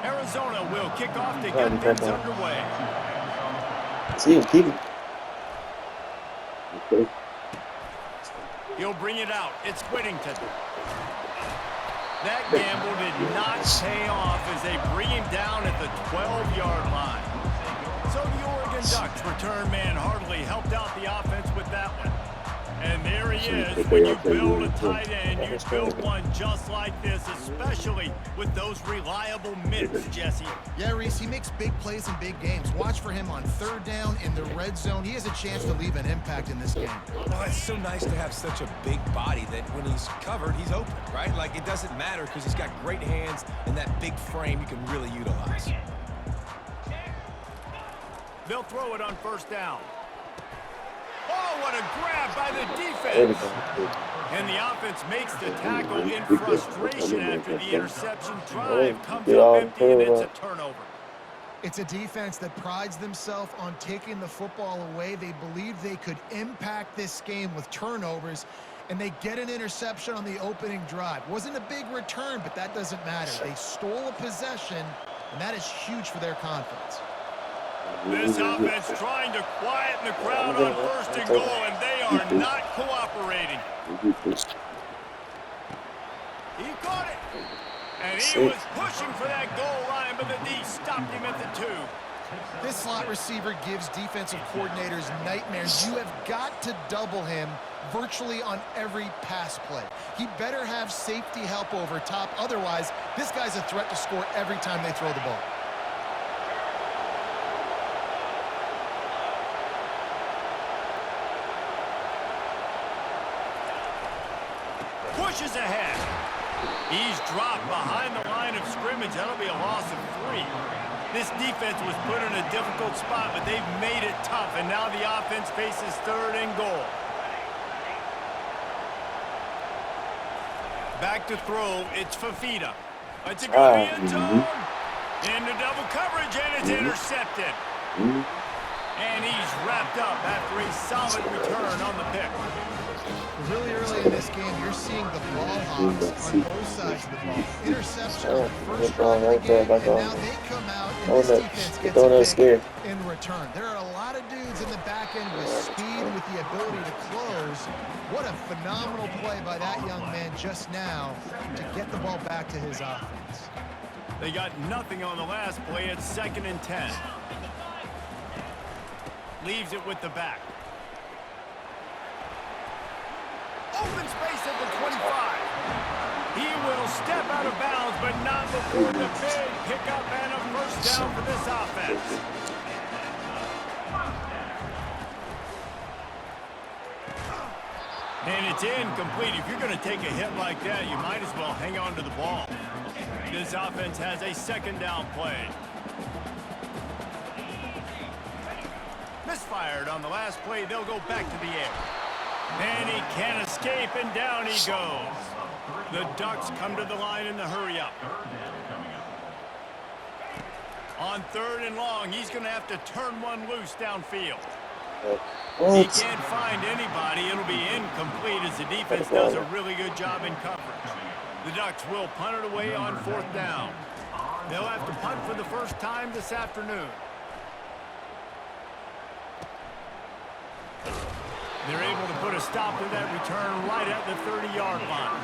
Arizona will kick off to get things underway. See, keep it. He'll bring it out. It's Whittington. That gamble did not pay off as they bring him down at the 12-yard line. So the Oregon Ducks return man hardly helped out the offense with that one. And there he is. When you build a tight end, you build one just like this, especially with those reliable mids, Jesse. Yeah, Reese, he makes big plays in big games. Watch for him on third down in the red zone. He has a chance to leave an impact in this game. Oh, it's so nice to have such a big body that when he's covered, he's open, right? Like, it doesn't matter because he's got great hands and that big frame you can really utilize. They'll throw it on first down. Oh, what a grab by the defense. And the offense makes the tackle in frustration after the interception. Drive comes up empty, and it's a turnover. It's a defense that prides themselves on taking the football away. They believe they could impact this game with turnovers, and they get an interception on the opening drive. Wasn't a big return, but that doesn't matter. They stole a possession, and that is huge for their confidence. This offense trying to quieten the crowd on first and goal, and they are not cooperating. He caught it. And he was pushing for that goal line, but the D stopped him at the 2. This slot receiver gives defensive coordinators nightmares. You have got to double him virtually on every pass play. He better have safety help over top. Otherwise, this guy's a threat to score every time they throw the ball. Pushes ahead. He's dropped behind the line of scrimmage. That'll be a loss of 3. This defense was put in a difficult spot, but they've made it tough, and now the offense faces third and goal. Back to throw. It's Fafita. It's a good end zone. Into double coverage, and it's intercepted. And he's wrapped up after a solid return on the pick. Really early in this game, you're seeing the ball hogs on both sides of the ball. Interception on the first drive of the game, and now they come out and this defense gets a pick in return. There are a lot of dudes in the back end with speed, with the ability to close. What a phenomenal play by that young man just now to get the ball back to his offense. They got nothing on the last play. It's 2nd and 10. Leaves it with the back. Open space at the 25. He will step out of bounds, but not before the big pickup and a first down for this offense. And it's incomplete. If you're going to take a hit like that, you might as well hang on to the ball. This offense has a 2nd down play. Misfired on the last play. They'll go back to the air. And he can't escape, and down he goes. The Ducks come to the line in the hurry-up. On 3rd and long, he's going to have to turn one loose downfield. He can't find anybody. It'll be incomplete as the defense does a really good job in coverage. The Ducks will punt it away on 4th down. They'll have to punt for the first time this afternoon. They're able to put a stop to that return right at the 30-yard line.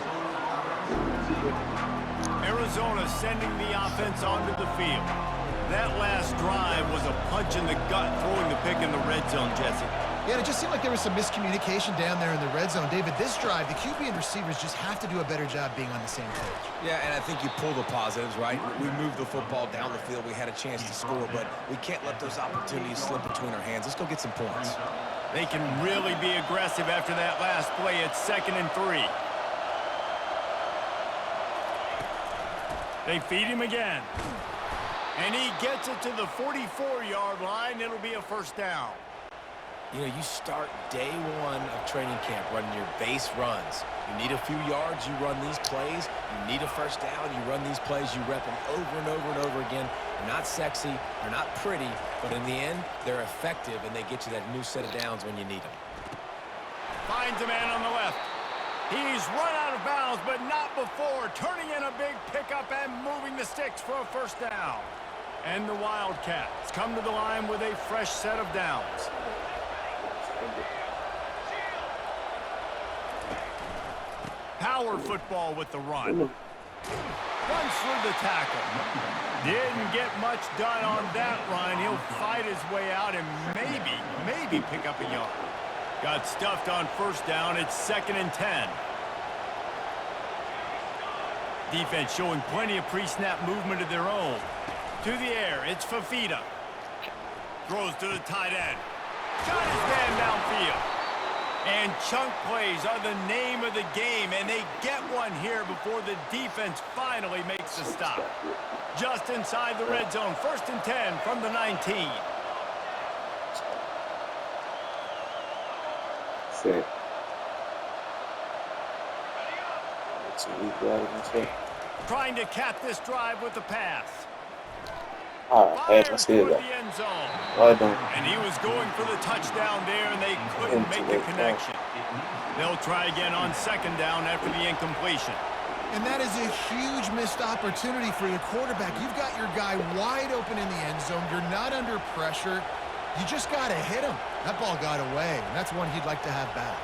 Arizona sending the offense onto the field. That last drive was a punch in the gut, throwing the pick in the red zone, Jesse. Yeah, it just seemed like there was some miscommunication down there in the red zone. David, this drive, the QB and receivers just have to do a better job being on the same page. Yeah, and I think you pull the positives, right? We moved the football down the field. We had a chance to score, but we can't let those opportunities slip between our hands. Let's go get some points. They can really be aggressive after that last play. It's 2nd and 3. They feed him again. And he gets it to the 44-yard line. It'll be a first down. You know, you start day 1 of training camp running your base runs. You need a few yards, you run these plays. You need a first down, you run these plays. You rep them over and over and over again. They're not sexy, they're not pretty, but in the end, they're effective, and they get you that new set of downs when you need them. Finds a man on the left. He's run out of bounds, but not before turning in a big pickup and moving the sticks for a first down. And the Wildcats come to the line with a fresh set of downs. Power football with the run. Runs through the tackle. Didn't get much done on that run. He'll fight his way out and maybe pick up a yard. Got stuffed on first down. It's 2nd and 10. Defense showing plenty of pre-snap movement of their own. To the air, it's Fafita. Throws to the tight end. Got his man downfield. And chunk plays are the name of the game, and they get one here before the defense finally makes the stop. Just inside the red zone, 1st and 10 from the 19. Shit. Trying to cap this drive with the pass. Alright, let's see it. The end zone. Well done. And he was going for the touchdown there, and they couldn't make the connection. They'll try again on 2nd down after the incompletion. And that is a huge missed opportunity for your quarterback. You've got your guy wide open in the end zone. You're not under pressure. You just got to hit him. That ball got away, and that's one he'd like to have back.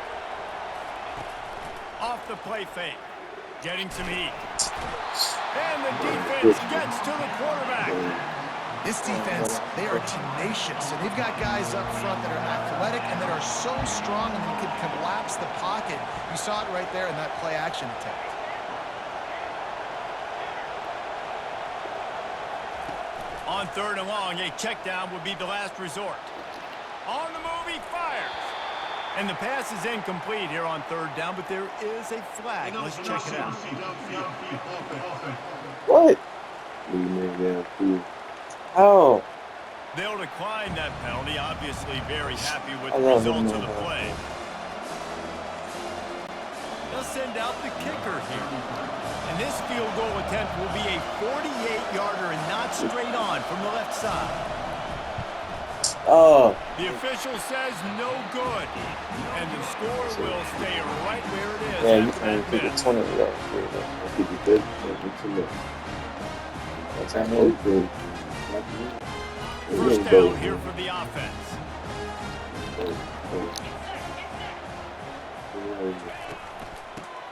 Off the play fake. Getting some heat. And the defense gets to the quarterback. This defense, they are tenacious, and they've got guys up front that are athletic and that are so strong and they can collapse the pocket. You saw it right there in that play action attempt. On 3rd and long, a check down would be the last resort. On the move, he fires. And the pass is incomplete here on 3rd down, but there is a flag. Let's check it out. What? Oh. They'll decline that penalty. Obviously very happy with the results of the play. They'll send out the kicker here. And this field goal attempt will be a 48-yarder and not straight on from the left side. Oh. The official says no good. And the score will stay right where it is. Yeah, you can keep it 20 yards. Keep it good. That's how good. First down here for the offense.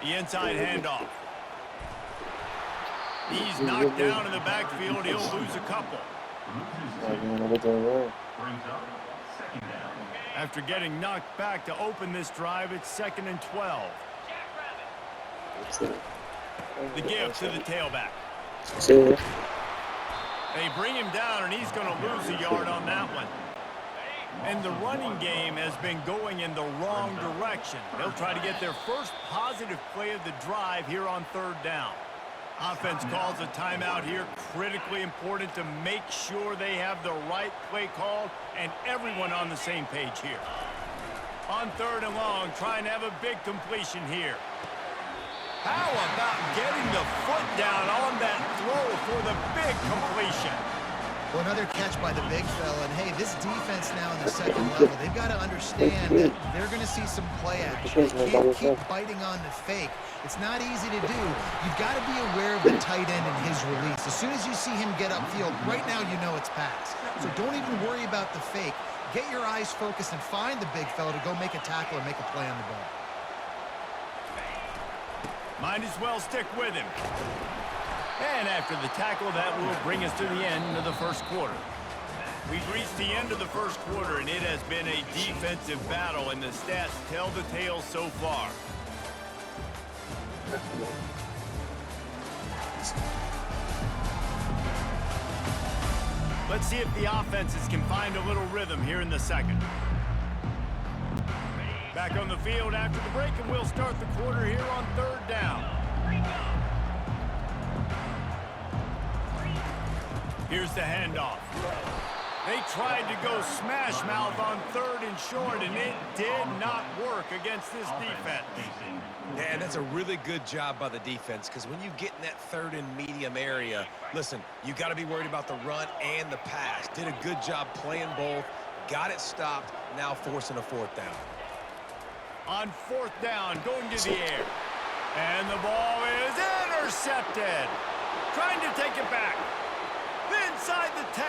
The inside handoff. He's knocked down in the backfield. He'll lose a couple. After getting knocked back to open this drive, it's 2nd and 12. The give to the tailback. They bring him down, and he's going to lose a yard on that one. And the running game has been going in the wrong direction. They'll try to get their first positive play of the drive here on 3rd down. Offense calls a timeout here. Critically important to make sure they have the right play called and everyone on the same page here. On 3rd and long, trying to have a big completion here. How about getting the foot down on that throw for the big completion? Well, another catch by the big fella. And, hey, this defense now in the 2nd level, they've got to understand that they're going to see some play action. They can't keep biting on the fake. It's not easy to do. You've got to be aware of the tight end and his release. As soon as you see him get upfield, right now you know it's pass. So don't even worry about the fake. Get your eyes focused and find the big fella to go make a tackle or make a play on the ball. Might as well stick with him. And after the tackle, that will bring us to the end of the first quarter. We've reached the end of the first quarter, and it has been a defensive battle, and the stats tell the tale so far. Let's see if the offenses can find a little rhythm here in the second. Back on the field after the break, and we'll start the quarter here on 3rd down. Here's the handoff. They tried to go smash mouth on 3rd and short, and it did not work against this defense. Yeah, that's a really good job by the defense, because when you get in that 3rd and medium area, listen, you got to be worried about the run and the pass. Did a good job playing both, got it stopped, now forcing a 4th down. On 4th down, going to the air. And the ball is intercepted. Trying to take it back. the 10.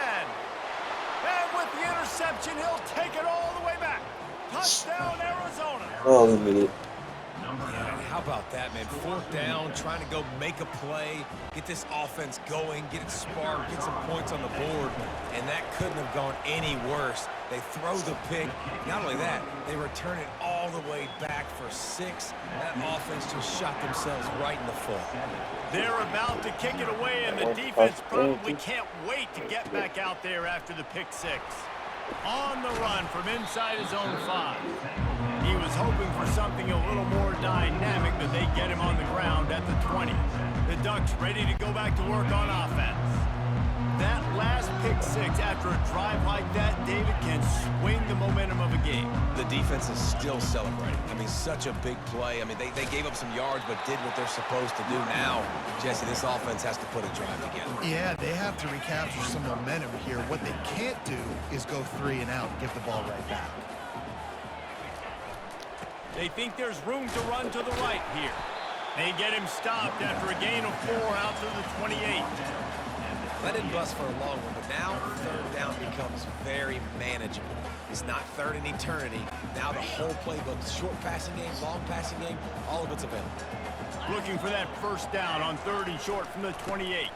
And with the interception, he'll take it all the way back. Touchdown, Arizona. Oh, he made it. Yeah, how about that, man? 4th down, trying to go make a play, get this offense going, get it sparked, get some points on the board, and that couldn't have gone any worse. They throw the pick. Not only that, they return it all the way back for 6. That offense just shot themselves right in the foot. They're about to kick it away, and the defense probably can't wait to get back out there after the pick 6. On the run from inside his own 5. He was hoping for something a little more dynamic, but they get him on the ground at the 20. The Ducks ready to go back to work on offense. That last pick 6 after a drive like that, David, can swing the momentum of a game. The defense is still celebrating. I mean, such a big play. I mean, they gave up some yards, but did what they're supposed to do. Now, Jesse, this offense has to put a drive together. Yeah, they have to recapture some momentum here. What they can't do is go 3 and out and give the ball right back. They think there's room to run to the right here. They get him stopped after a gain of 4 out to the 28. That didn't bust for a long one, but now 3rd down becomes very manageable. It's not 3rd and eternity. Now the whole playbook, short passing game, long passing game, all of it's available. Looking for that 1st down on 3rd and short from the 28.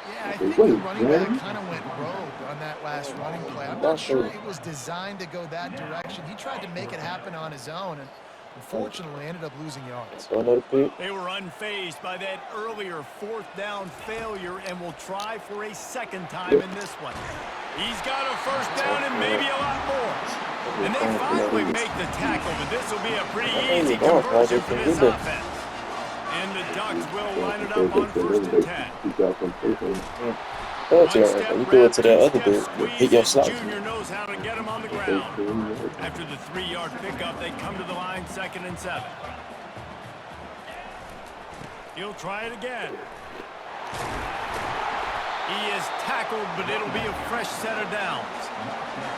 Yeah, I think the running back kind of went rogue on that last running play. I'm not sure it was designed to go that direction. He tried to make it happen on his own, and unfortunately ended up losing yards. They were unfazed by that earlier 4th down failure and will try for a 2nd time in this one. He's got a 1st down and maybe a lot more. And they finally make the tackle, but this will be a pretty easy conversion for this offense. And the Ducks will line it up on 1st and 10. You do it to that other dude. Hit your slot. Junior knows how to get him on the ground. After the 3-yard pickup, they come to the line 2nd and 7. He'll try it again. He is tackled, but it'll be a fresh set of downs.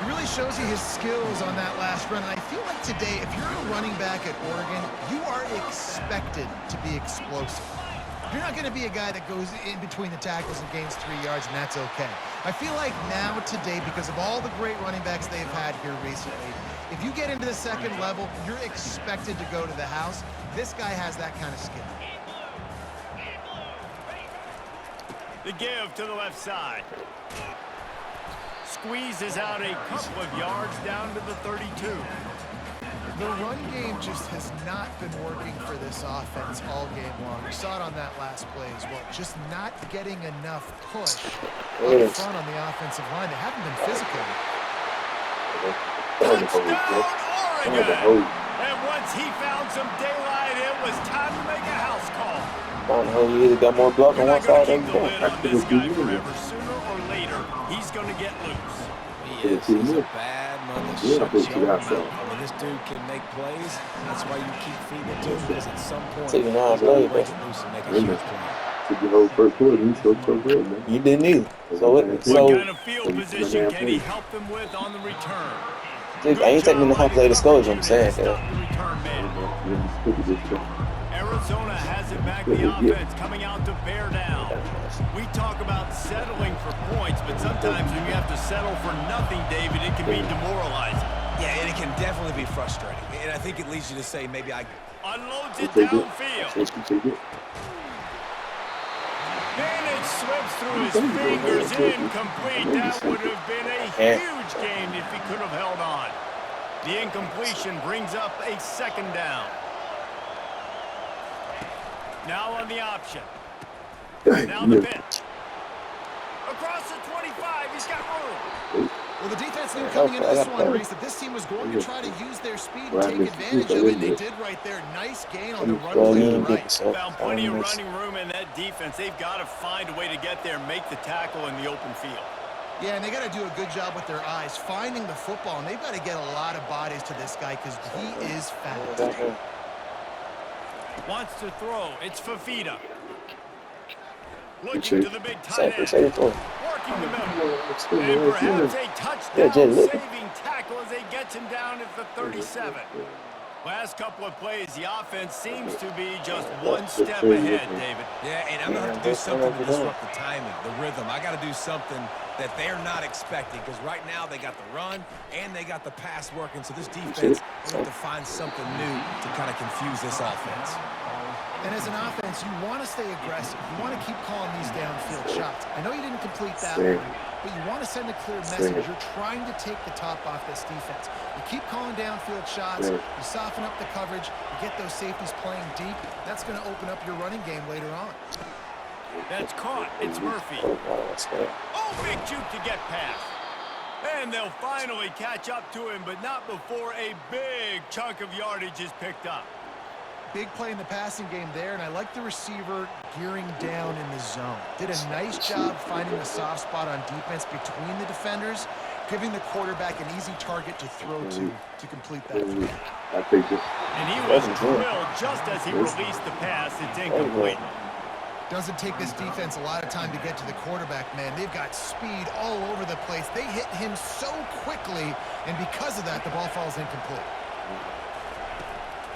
It really shows you his skills on that last run. And I feel like today, if you're a running back at Oregon, you are expected to be explosive. You're not going to be a guy that goes in between the tackles and gains 3 yards, and that's okay. I feel like now, today, because of all the great running backs they've had here recently, if you get into the 2nd level, you're expected to go to the house. This guy has that kind of skill. The give to the left side. Squeezes out a couple of yards down to the 32. The run game just has not been working for this offense all game long. We saw it on that last play as well. Just not getting enough push up front on the offensive line. They haven't been physical. Touchdown, Oregon! And once he found some daylight, it was time to make a house call. You either got more block on one side or the on this guy forever. Sooner or later, he's going to get loose. He's a bad mother. Shut your mouth. I mean, this dude can make plays. That's why you keep feeding it to him, because at some point, he's going to break it loose and make a huge play. You didn't either. What kind of field position can he help them with on the return? Dude, I ain't taking him to help play the scourge, I'm saying. Arizona has it back, the offense coming out to bear down. We talk about settling for points, but sometimes when you have to settle for nothing, David, it can be demoralizing. Yeah, and it can definitely be frustrating. And I think it leads you to say, maybe I... Unloads it downfield. Manage slips through his fingers, incomplete. That would have been a huge gain if he could have held on. The incompletion brings up a 2nd down. Now on the option. Now the pitch. Across the 25, he's got room. Well, the defense knew coming into this one, Reese, that this team was going to try to use their speed and take advantage of it, and they did right there. Nice gain on the run play to the right. Found plenty of running room in that defense. They've got to find a way to get there and make the tackle in the open field. Yeah, and they got to do a good job with their eyes, finding the football, and they've got to get a lot of bodies to this guy because he is fast. Wants to throw. It's Fafita. Looking to the big tight end. Working the middle. And perhaps a touchdown-saving tackle as they get him down at the 37. Last couple of plays, the offense seems to be just one step ahead, David. Yeah, and I'm going to have to do something to disrupt the timing, the rhythm. I got to do something that they're not expecting because right now they got the run and they got the pass working. So this defense will have to find something new to kind of confuse this offense. And as an offense, you want to stay aggressive. You want to keep calling these downfield shots. I know you didn't complete that one, but you want to send a clear message. You're trying to take the top off this defense. You keep calling downfield shots. You soften up the coverage. You get those safeties playing deep. That's going to open up your running game later on. That's caught. It's Murphy. Oh, big juke to get past. And they'll finally catch up to him, but not before a big chunk of yardage is picked up. Big play in the passing game there, and I like the receiver gearing down in the zone. Did a nice job finding the soft spot on defense between the defenders, giving the quarterback an easy target to throw to complete that. And he was drilled just as he released the pass. It's incomplete. Doesn't take this defense a lot of time to get to the quarterback, man. They've got speed all over the place. They hit him so quickly, and because of that, the ball falls incomplete.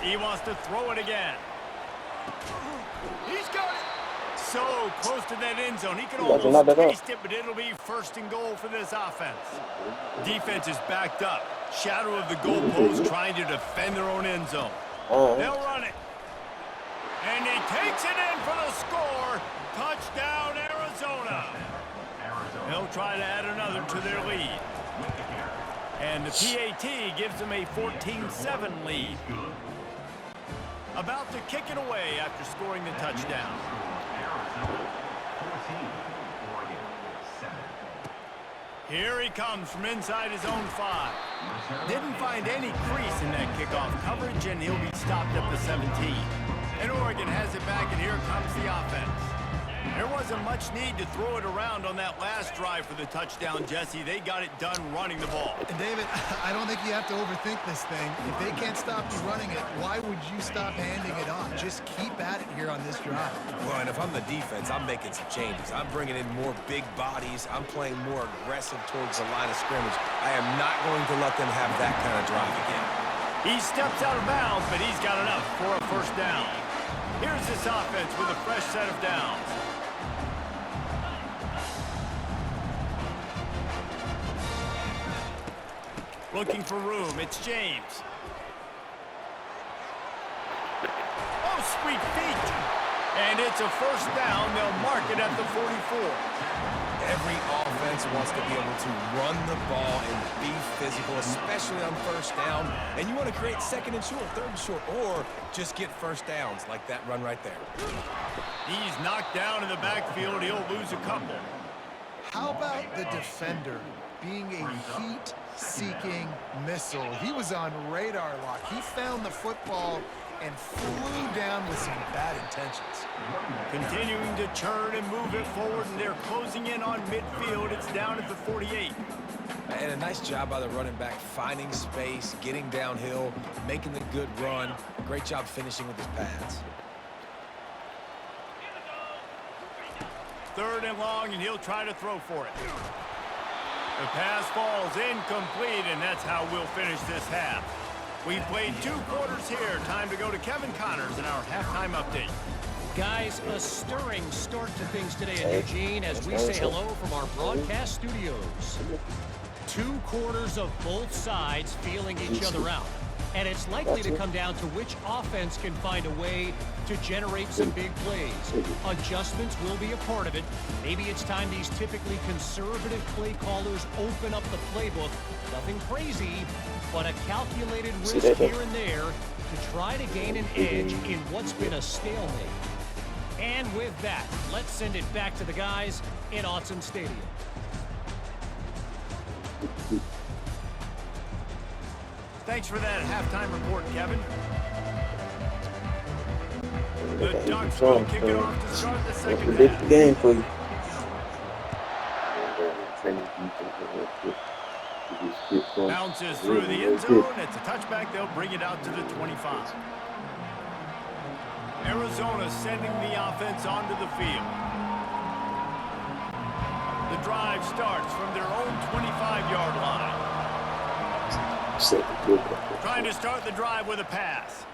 He wants to throw it again. He's got it. So close to that end zone. He can almost taste it, but it'll be first and goal for this offense. Defense is backed up. Shadow of the goalpost trying to defend their own end zone. They'll run it. And he takes it in for the score. Touchdown, Arizona. They'll try to add another to their lead. And the PAT gives them a 14-7 lead. About to kick it away after scoring the touchdown. Here he comes from inside his own 5. Didn't find any crease in that kickoff coverage, and he'll be stopped at the 17. And Oregon has it back, and here comes the offense. There wasn't much need to throw it around on that last drive for the touchdown, Jesse. They got it done running the ball. And David, I don't think you have to overthink this thing. If they can't stop you running it, why would you stop handing it off? Just keep at it here on this drive. Well, and if I'm the defense, I'm making some changes. I'm bringing in more big bodies. I'm playing more aggressive towards the line of scrimmage. I am not going to let them have that kind of drive again. He steps out of bounds, but he's got enough for a first down. Here's this offense with a fresh set of downs. Looking for room. It's James. Oh, sweet feet. And it's a first down. They'll mark it at the 44. Every offense wants to be able to run the ball and be physical, especially on first down. And you want to create second and short, third and short, or just get first downs like that run right there. He's knocked down in the backfield. He'll lose a couple. How about the defender being a heat-seeking missile? He was on radar lock. He found the football and flew down with some bad intentions. Continuing to churn and move it forward, and they're closing in on midfield. It's down at the 48. And a nice job by the running back, finding space, getting downhill, making the good run. Great job finishing with his pads. Third and long, and he'll try to throw for it. The pass falls incomplete, and that's how we'll finish this half. We've played 2 quarters here. Time to go to Kevin Connors in our halftime update. Guys, a stirring start to things today in Eugene as we say hello from our broadcast studios. 2 quarters of both sides feeling each other out. And it's likely to come down to which offense can find a way to generate some big plays. Adjustments will be a part of it. Maybe it's time these typically conservative play callers open up the playbook. Nothing crazy, but a calculated risk here and there to try to gain an edge in what's been a stalemate. And with that, let's send it back to the guys in Autzen Stadium. Thanks for that halftime report, Kevin. The Ducks will kick it off to start the second half. Predict the game for you. Bounces through the end zone. It's a touchback. They'll bring it out to the 25. Arizona sending the offense onto the field. The drive starts from their own 25-yard line. Trying to start the drive with a pass.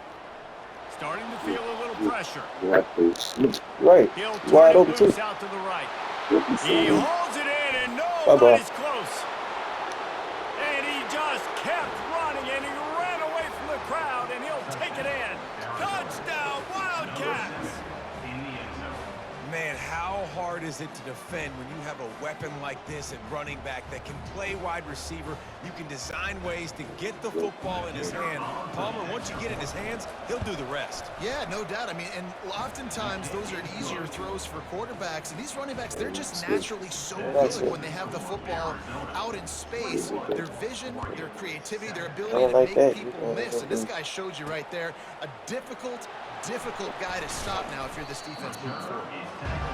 Starting to feel a little pressure. Right. He'll Wide turn open it too. loose out to the right. He holds it in, and Bye-bye. nobody's close. And he just kept running, and he ran away from the crowd, and he'll take it in. Touchdown, Wildcats! Man, how hard is it to defend when you have a weapon like this at running back that can play wide receiver? You can design ways to get the football in his hand. Palmer, once you get it in his hands, he'll do the rest. Yeah, no doubt. I mean, and oftentimes those are easier throws for quarterbacks. And these running backs, they're just naturally so good when they have the football out in space. Their vision, their creativity, their ability to make people miss. And this guy showed you right there a difficult guy to stop now if you're this defense moving forward.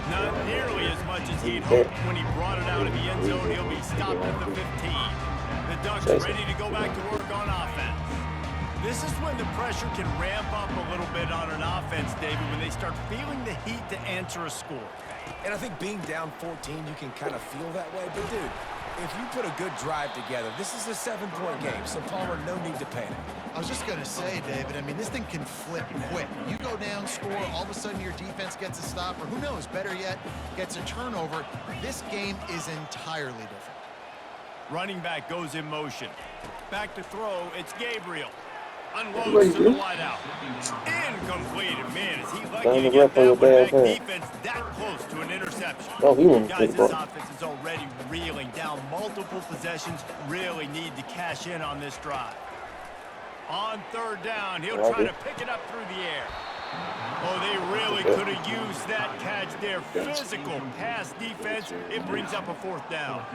Not nearly as much as he'd hoped when he brought it out of the end zone. He'll be stopped at the 15. The Ducks ready to go back to work on offense. This is when the pressure can ramp up a little bit on an offense, David, when they start feeling the heat to answer a score. And I think being down 14, you can kind of feel that way. But, dude, if you put a good drive together, this is a 7-point game, so Palmer, no need to panic. I was just going to say, David, I mean, this thing can flip quick. You go down, score, all of a sudden your defense gets a stop, or who knows, better yet, gets a turnover. This game is entirely different. Running back goes in motion. Back to throw, it's Gabriel. Unloads to the wideout. Incomplete. Man, is he lucky to get that one back defense that close to an interception. Guys, this offense is already reeling down multiple possessions. Really need to cash in on this drive. On third down, he'll try to pick it up through the air. Oh, they really could have used that catch there. Physical pass defense. It brings up a fourth down.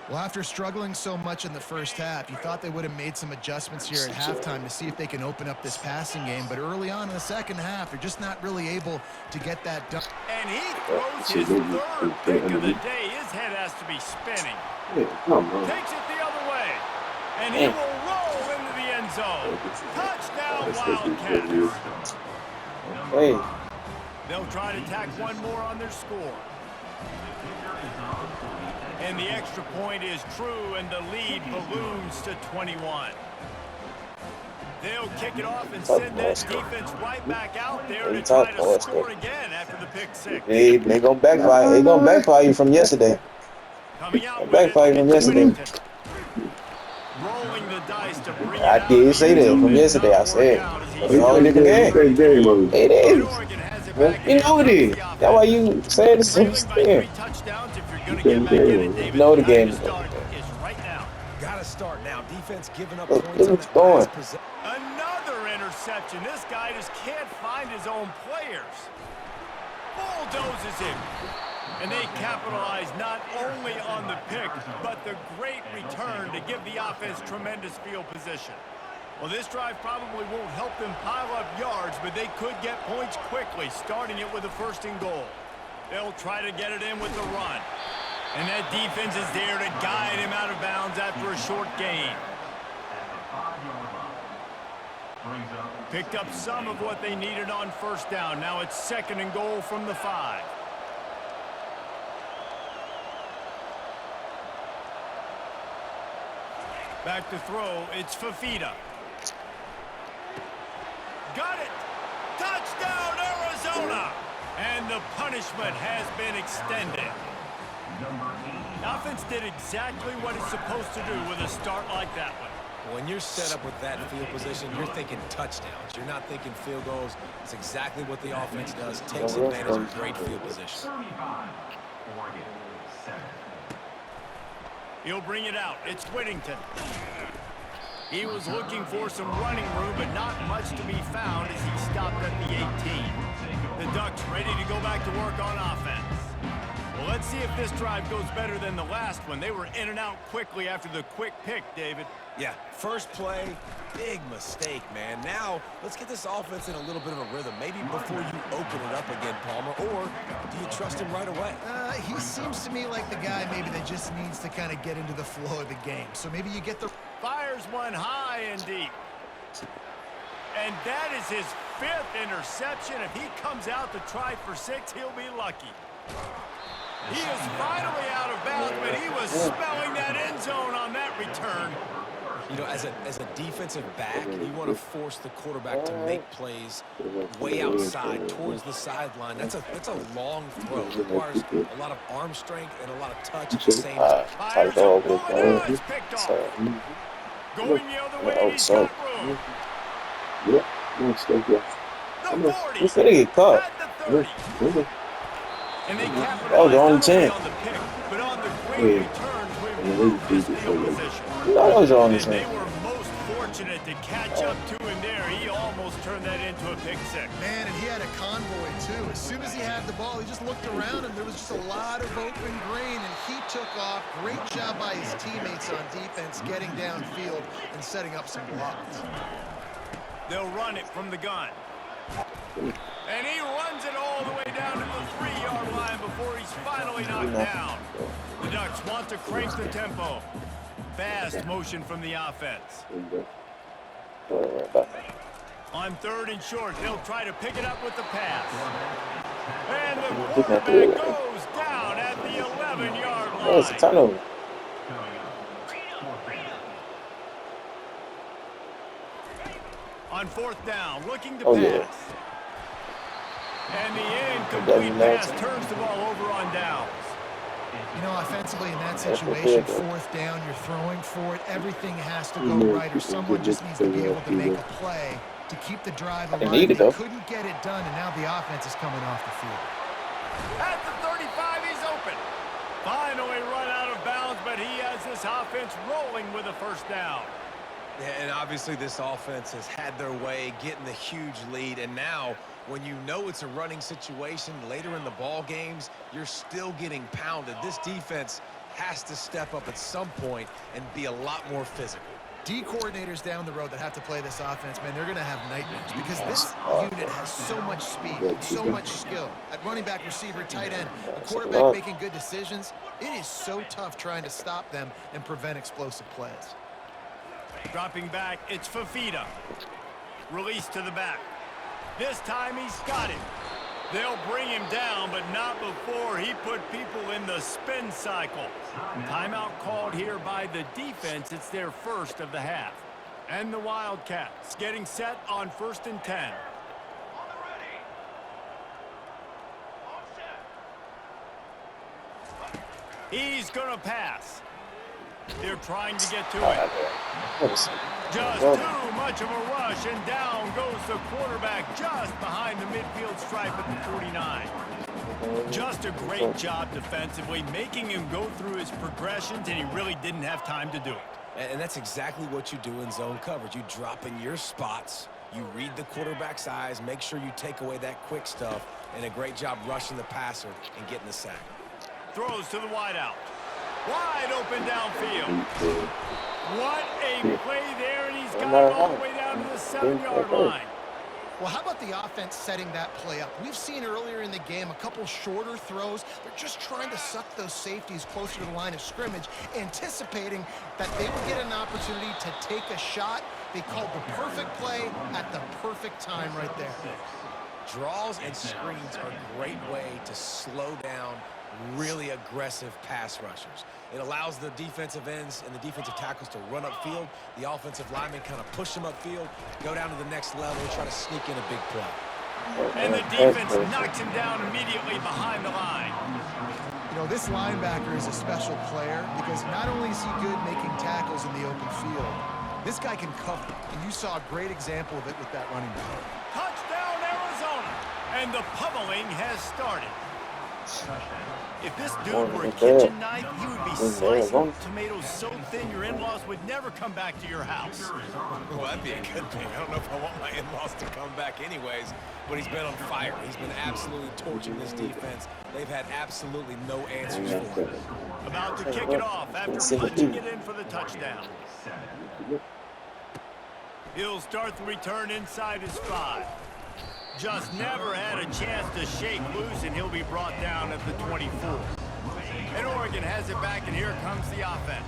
Well, after struggling so much in the first half, you thought they would have made some adjustments here at halftime to see if they can open up this passing game. But early on in the second half, they're just not really able to get that done. And he throws his third pick of the day. His head has to be spinning. Takes it the other way. And he will roll into the end zone. Touchdown, Wildcats. Hey. They'll try to tack one more on their score. And the extra point is true, and the lead balloons to 21. They'll kick it off and send that defense right back out there to try to score again after the pick six. They gonna backfire. They gonna backfire you from yesterday. Coming out backfire from yesterday. Rolling the dice to bring it I did say that from yesterday. I said it's all different game. It is. You know it is. That's why you said the same thing. No, the game is right now. Gotta start now. Defense giving up Look points. what's going. Another interception. This guy just can't find his own players. Bulldozes him. And they capitalize not only on the pick, but the great return to give the offense tremendous field position. Well, this drive probably won't help them pile up yards, but they could get points quickly, starting it with a 1st and goal. They'll try to get it in with the run. And that defense is there to guide him out of bounds after a short gain. Picked up some of what they needed on 1st down. Now it's 2nd and goal from the 5. Back to throw, it's Fafita. Got it! Touchdown, Arizona! And the punishment has been extended. The offense did exactly what it's supposed to do with a start like that one. When you're set up with that field position, you're thinking touchdowns. You're not thinking field goals. It's exactly what the offense does. Takes advantage of great field position. He'll bring it out. It's Whittington. He was looking for some running room, but not much to be found as he stopped at the 18. The Ducks ready to go back to work on offense. Well, let's see if this drive goes better than the last one. They were in and out quickly after the quick pick, David. Yeah, first play, big mistake, man. Now, let's get this offense in a little bit of a rhythm. Maybe before you open it up again, Palmer, or do you trust him right away? He seems to me like the guy maybe that just needs to kind of get into the flow of the game. So maybe you get the... Fires one high and deep. And that is his 5th interception. If he comes out to try for 6, he'll be lucky. He is finally out of bounds, but he was smelling that end zone on that return. You know, as a defensive back, you want to force the quarterback to make plays way outside towards the sideline. That's a long throw. It requires a lot of arm strength and a lot of touch at the same time. Fires a bullet. Oh, it's picked off. Going the other way, and he's got room. The 40. He's gonna get caught. At the 30. And they capitalized That was the only not only chance. on the pick, but on the great return to improve his field position. That was the only And they chance. were most fortunate to catch up to him there. He almost turned that into a pick six. Man, and he had a convoy, too. As soon as he had the ball, he just looked around, and there was just a lot of open green, and he took off. Great job by his teammates on defense, getting downfield and setting up some blocks. They'll run it from the gun. And he runs it all the way down to the 3-yard line before he's finally knocked down. The Ducks want to crank the tempo. Fast motion from the offense. On 3rd and short, they'll try to pick it up with the pass. And the quarterback goes down at the 11-yard line. Oh, it's a turnover. On 4th down, looking to Oh, pass. yeah. And the incomplete pass turns the ball over on downs. You know, offensively in that situation, 4th down, you're throwing for it. Everything has to go right, or someone just needs to be able to make a play to keep the drive alive. They couldn't get it done, and now the offense is coming off the field. At the 35, he's open. Finally run out of bounds, but he has this offense rolling with a 1st down. Yeah, and obviously this offense has had their way, getting the huge lead, and now when you know it's a running situation later in the ball games, you're still getting pounded. This defense has to step up at some point and be a lot more physical. D coordinators down the road that have to play this offense, man, they're going to have nightmares because this unit has so much speed, so much skill. At running back, receiver, tight end, a quarterback making good decisions, it is so tough trying to stop them and prevent explosive plays. Dropping back, it's Fafita. Release to the back. This time he's got it. They'll bring him down, but not before he put people in the spin cycle. Timeout called here by the defense. It's their 1st of the half. And the Wildcats getting set on 1st and 10. He's going to pass. They're trying to get to it. Just too much of a rush, and down goes the quarterback just behind the midfield stripe at the 49. Just a great job defensively, making him go through his progressions, and he really didn't have time to do it. And that's exactly what you do in zone coverage. You drop in your spots, you read the quarterback's eyes, make sure you take away that quick stuff, and a great job rushing the passer and getting the sack. Throws to the wideout. Wide open downfield. What a play there, and he's got it all the way down to the 7-yard line. Well, how about the offense setting that play up? We've seen earlier in the game a couple shorter throws. They're just trying to suck those safeties closer to the line of scrimmage, anticipating that they would get an opportunity to take a shot. They called the perfect play at the perfect time right there. Draws and screens are a great way to slow down really aggressive pass rushers. It allows the defensive ends and the defensive tackles to run upfield. The offensive linemen kind of push them upfield, go down to the next level, and try to sneak in a big play. And the defense knocks him down immediately behind the line. You know, this linebacker is a special player because not only is he good making tackles in the open field, this guy can cover, and you saw a great example of it with that running back. Touchdown, Arizona! And the pummeling has started. If this dude were a kitchen knife, he would be slicing tomatoes so thin your in-laws would never come back to your house. Well, that'd be a good thing. I don't know if I want my in-laws to come back anyways, but he's been on fire. He's been absolutely torching this defense. They've had absolutely no answers for him. About to kick it off after punching it in for the touchdown. He'll start the return inside his 5. Just never had a chance to shake loose, and he'll be brought down at the 24. And Oregon has it back, and here comes the offense.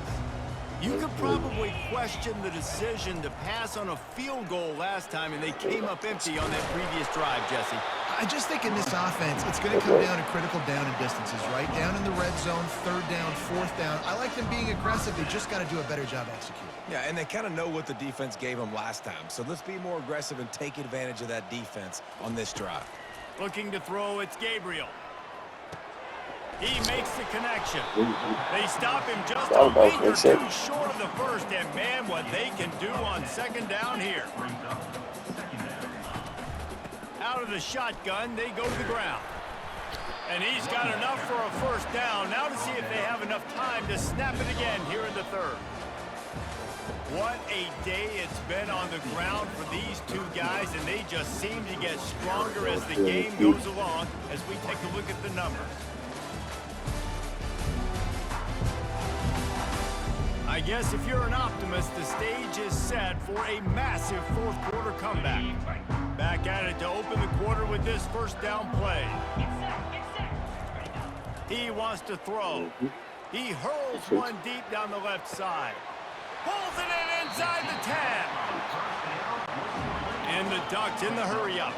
You could probably question the decision to pass on a field goal last time, and they came up empty on that previous drive, Jesse. I just think in this offense, it's going to come down to critical down and distances, right? Down in the red zone, 3rd down, 4th down. I like them being aggressive. They just got to do a better job executing. Yeah, and they kind of know what the defense gave them last time. So let's be more aggressive and take advantage of that defense on this drive. Looking to throw, it's Gabriel. He makes the connection. They stop him just a week or two short of the first, and man, what they can do on second down here. Out of the shotgun, they go to the ground. And he's got enough for a first down. Now to see if they have enough time to snap it again here in the third. What a day it's been on the ground for these two guys, and they just seem to get stronger as the game goes along as we take a look at the numbers. I guess if you're an optimist, the stage is set for a massive fourth quarter comeback. Back at it to open the quarter with this first down play. He wants to throw. He hurls one deep down the left side. Pulls it in inside the 10. And the Ducks in the hurry up.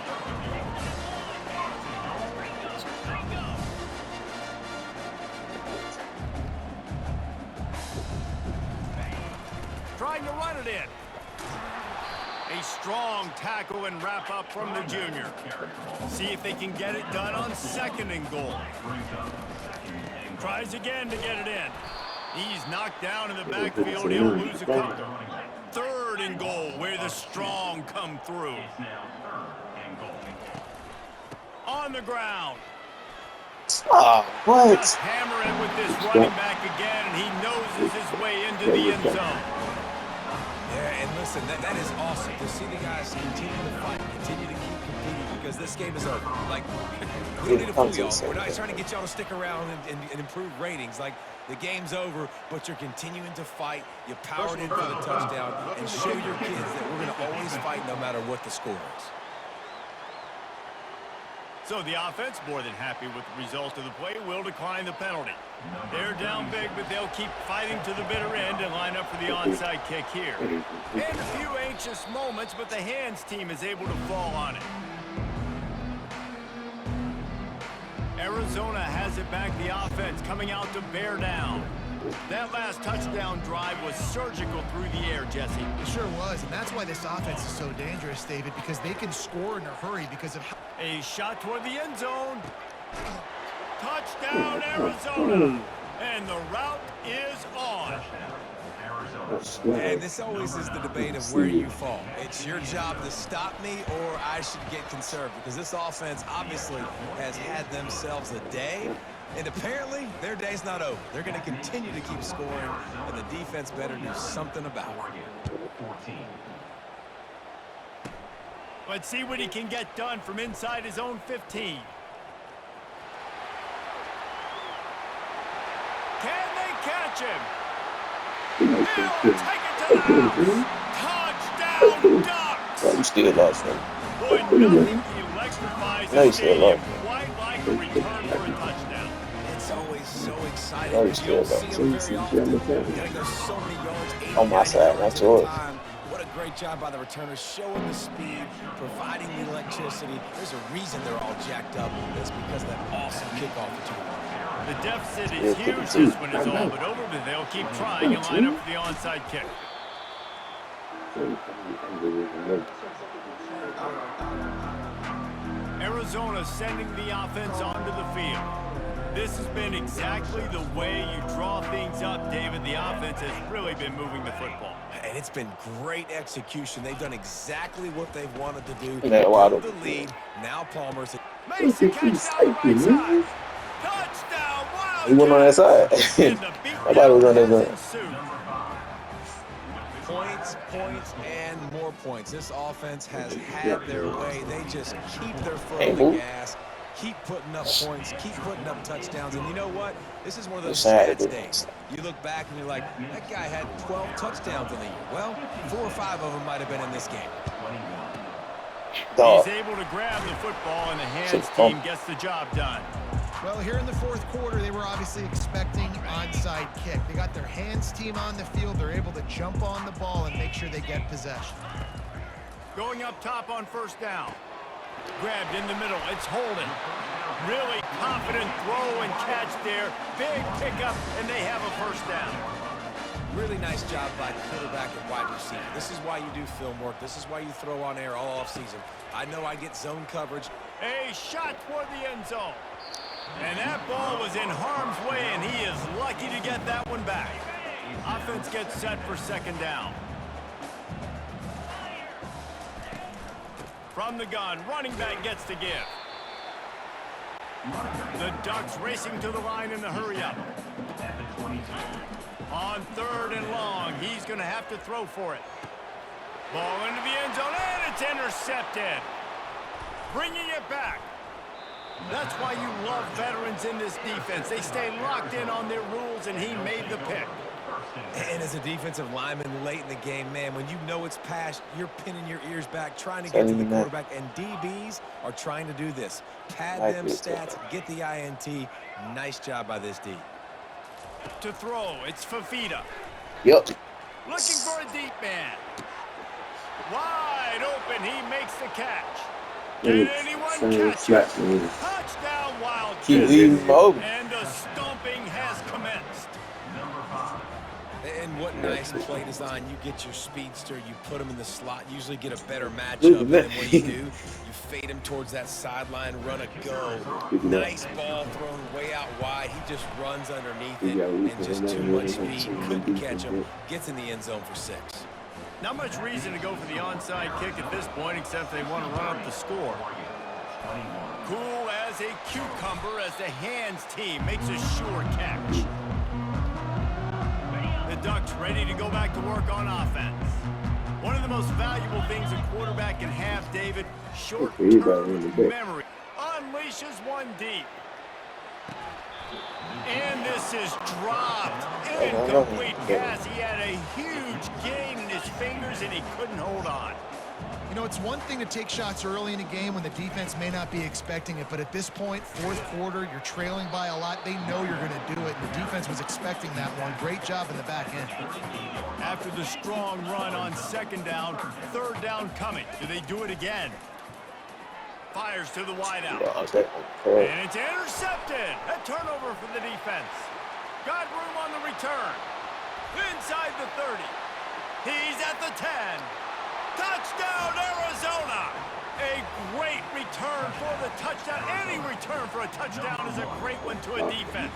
Trying to run it in. A strong tackle and wrap up from the junior. See if they can get it done on second and goal. Tries again to get it in. He's knocked down in the backfield. He'll lose a couple. Third and goal where the strong come through. On the ground. Oh, what? Just hammer it with this running back again, and he noses his way into the end zone. Yeah, and listen, that is awesome to see the guys continue to fight, continue to keep competing, because this game is over. Like, we don't need to fool y'all. We're not trying to get y'all to stick around and improve ratings. Like, the game's over, but you're continuing to fight. You powered in for the touchdown, and show your kids that we're going to always fight no matter what the score is. So the offense, more than happy with the result of the play, will decline the penalty. They're down big, but they'll keep fighting to the bitter end and line up for the onside kick here. And a few anxious moments, but the hands team is able to fall on it. Arizona has it back, the offense coming out to bear down. That last touchdown drive was surgical through the air, Jesse. It sure was, and that's why this offense is so dangerous, David, because they can score in a hurry because of how... A shot toward the end zone. Touchdown, Arizona. And the route is on. And this always is the debate of where you fall. It's your job to stop me, or I should get conserved, because this offense obviously has had themselves a day. And apparently, their day's not over. They're going to continue to keep scoring, and the defense better do something about it. Let's see what he can get done from inside his own 15. Can they catch him? He'll take it to the house. Touchdown, Ducks! Oh, you still lost, man. Boy, nothing electrifies No, you the still stadium lost. quite like a return for a touchdown. It's always so exciting. No, you You still don't lost. see them very often. You gotta go so many yards. 80 On my side, yards not at a yours. time. What a great job by the returners, showing the speed, providing the electricity. There's a reason they're all jacked up. It's because of that awesome kickoff return. The deficit is huge this one is all but over, but they'll keep trying and line up for the onside kick. Arizona sending the offense onto the field. This has been exactly the way you draw things up, David. The offense has really been moving the football. And it's been great execution. They've done exactly what they've wanted to do. Yeah, wow. Build the lead. Now Palmer's... Makes the catch down the right side. Touchdown, Wild. He went on that side. Nobody was on that side. side. Points, points, and more points. This offense has had their way. They just keep their foot on the gas, keep putting up points, keep putting up touchdowns. And you know what? This is one of those stats days. You look back and you're like, that guy had 12 touchdowns in the year. Well, 4 or 5 of them might have been in this game. He's able to grab the football, and the hands team gets the job done. Well, here in the fourth quarter, they were obviously expecting onside kick. They got their hands team on the field. They're able to jump on the ball and make sure they get possession. Going up top on first down. Grabbed in the middle. It's Holden. Really confident throw and catch there. Big pickup, and they have a first down. Really nice job by quarterback and wide receiver. This is why you do film work. This is why you throw on air all offseason. I know I get zone coverage. A shot toward the end zone. And that ball was in harm's way, and he is lucky to get that one back. Offense gets set for second down. From the gun, running back gets to give. The Ducks racing to the line in the hurry-up. On 3rd and long, he's going to have to throw for it. Ball into the end zone, and it's intercepted. Bringing it back. That's why you love veterans in this defense. They stay locked in on their rules, and he made the pick. And as a defensive lineman late in the game, man, when you know it's past, you're pinning your ears back, trying to get to the quarterback, and DBs are trying to do this. Pad them stats, get the INT. Nice job by this D. To throw, it's Fafita. Yep. Looking for a deep man. Wide open, he makes the catch. Did anyone catch it? Touchdown, Wildcats. And the stomping has commenced. And what nice play design. You get your speedster, you put him in the slot, usually get a better matchup than what you do. You fade him towards that sideline, run a go. Nice ball thrown way out wide. He just runs underneath it and just too much speed. Couldn't catch him. Gets in the end zone for 6. Not much reason to go for the onside kick at this point, except they want to run up the score. Cool as a cucumber as the hands team makes a sure catch. The Ducks ready to go back to work on offense. One of the most valuable things a quarterback can have, David, short-term memory. Unleashes one deep. And this is dropped. Incomplete pass. He had a huge gain in his fingers, and he couldn't hold on. You know, it's one thing to take shots early in a game when the defense may not be expecting it, but at this point, 4th quarter, you're trailing by a lot. They know you're going to do it, and the defense was expecting that one. Great job in the back end. After the strong run on 2nd down, 3rd down coming. Do they do it again? Fires to the wideout. And it's intercepted. A turnover for the defense. Got room on the return. Inside the 30. He's at the 10. Touchdown, Arizona! A great return for the touchdown. Any return for a touchdown is a great one to a defense.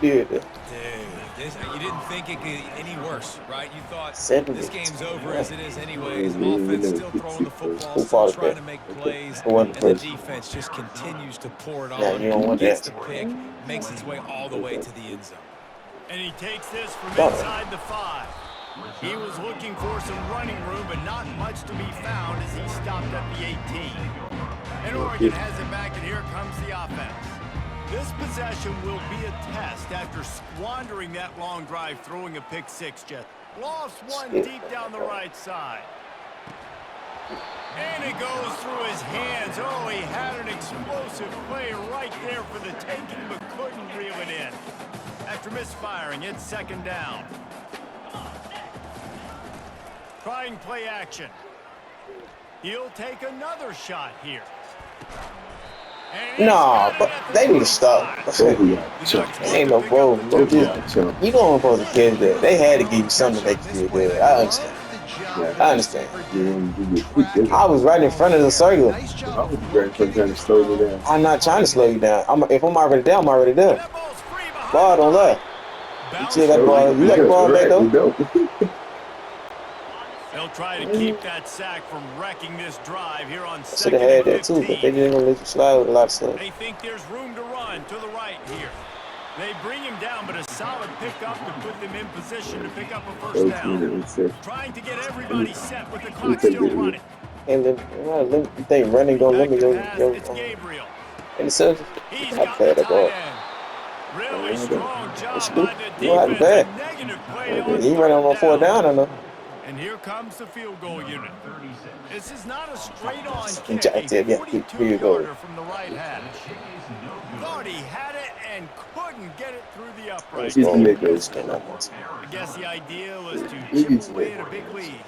Dude, you didn't think it could get any worse, right? You thought this game's over as it is anyways. Offense still throwing the football, still trying to make plays, and the defense just continues to pour it on. Gets the pick, makes its way all the way to the end zone. And he takes this from inside the 5. He was looking for some running room, but not much to be found as he stopped at the 18. And Oregon has it back, and here comes the offense. This possession will be a test after squandering that long drive, throwing a pick 6, Jeff. Lost one deep down the right side. And it goes through his hands. Oh, he had an explosive play right there for the taking, but couldn't reel it in. After misfiring, it's 2nd down. Trying play action. He'll take another shot here. Nah, but they need to stop. Ain't no bro. You don't supposed to kids that. They had to give you something to make you feel good. I understand. I was right in front of the circle. I'm not trying to slow you down. If I'm already down, I'm already there. Ball don't lie. You still got the ball. You got the ball back though. They'll try to keep that sack from wrecking this drive here on 2nd Should have had that too, but they didn't gonna let you slide with a lot of stuff. They think there's room to run to the right here. They bring him down, but a solid pickup to put them in position to pick up a 1st down. Trying to get everybody set with the clock still running. And then you think running gonna limit your Gabriel. interception? He's got the tight end. Really strong job by the defense. A negative play on He running on 4th down, I know. And here comes the field goal unit. This is not a straight-on kick. Yeah, A 42-yarder from the right hash. Thought he had it and couldn't get it through the upright. I guess the idea was to chip away at a big lead.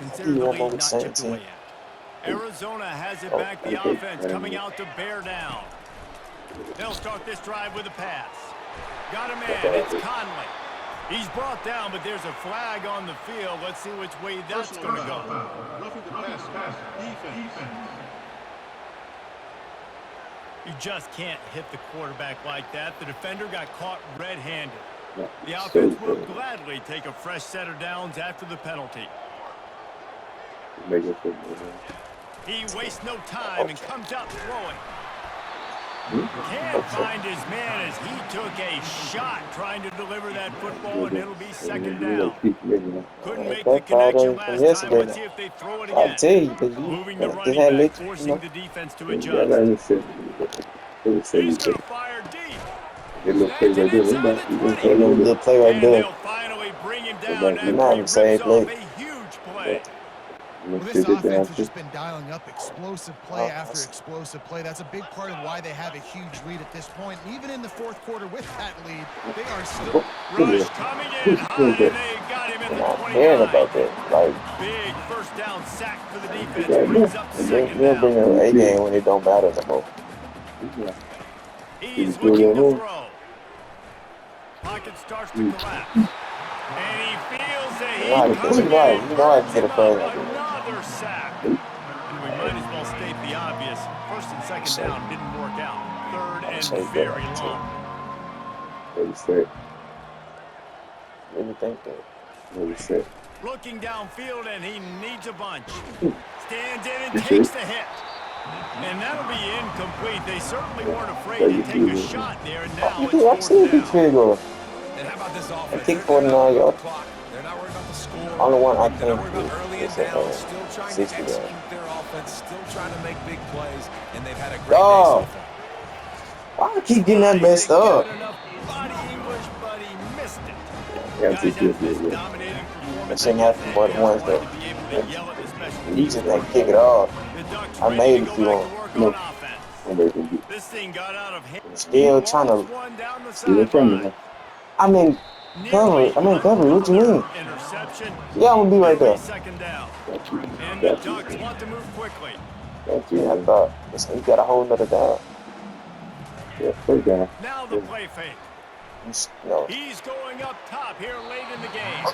Consider the lead not chipped away yet. Arizona has it back. The offense coming out to bear down. They'll start this drive with a pass. Got a man. It's Conley. He's brought down, but there's a flag on the field. Let's see which way that's going to go. You just can't hit the quarterback like that. The defender got caught red-handed. The offense will gladly take a fresh set of downs after the penalty. He wastes no time and comes out throwing. Can't find his man as he took a shot trying to deliver that football, and it'll be second down. Couldn't make the connection last time. Let's see if they throw it again. I tell you, because Moving the running back, forcing the defense to adjust. He's going to fire deep. little play right there. Little play right And there. they'll finally bring him down after Not he the same rips play. off a huge play. Well, this offense has just been dialing up explosive play after explosive play. That's a big part of why they have a huge lead at this point. And even in the fourth quarter with that lead, they are still... Rush coming in high, and they got him at the 29. About that. Like, Big first down sack for the defense. Brings up second they'll bring down. an A game when it don't matter no more. He's looking to throw. Pocket starts to collapse. And he feels that he's coming in. You know I can get a play like that. Another sack. And we might as well state the obvious. First and second down didn't work out. Third and very long. What you say? What do you think that? What you say? Looking downfield, and he needs a bunch. Stands in and takes the hit. And that'll be incomplete. They certainly weren't afraid to take a shot there, and now it's fourth down. And how about this offense? I think 49 yards. They're not worried about the score. Only one I They're can't not worried about do early and is down. Still trying to 60 yards. execute their offense. Still trying to make big plays. And they've had a great day so far. Why I keep getting that messed up? Body English, but he missed it. Yeah, Guys have this dominating performance. That shouldn't happen more than once, though. To be able to yell at the special You just like kick it off. The Ducks I ready made to it go if you back want. to work on offense. This thing got out of hand. Still trying to. One down the sideline. I'm in cover. I'm in cover. What you mean? Interception. Yeah, I'm gonna be right there. Second down. And the Ducks want to move quickly. I thought he got a whole nother down. Yeah, third down. Now the play fake. No. He's going up top here late in the game.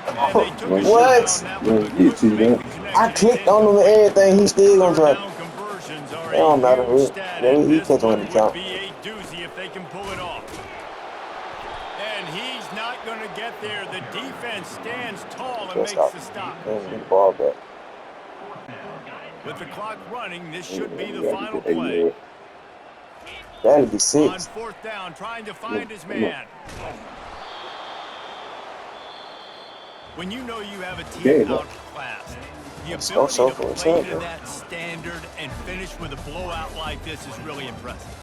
And they took a What? shot on that one, but couldn't make the connection. I clicked on him and everything. He still gonna drop. Down conversions are It don't matter a who. huge stat, Yeah, and he this catch him one in the would count. be a doozy if they can pull it off. And he's not going to get there. The defense stands tall and makes the stop. Ball back. With the clock running, this should be the final play. That'll be On 6. fourth down, trying to find his man. When you know you have a team outclassed, the ability to play to that standard and finish with a blowout like this is really impressive.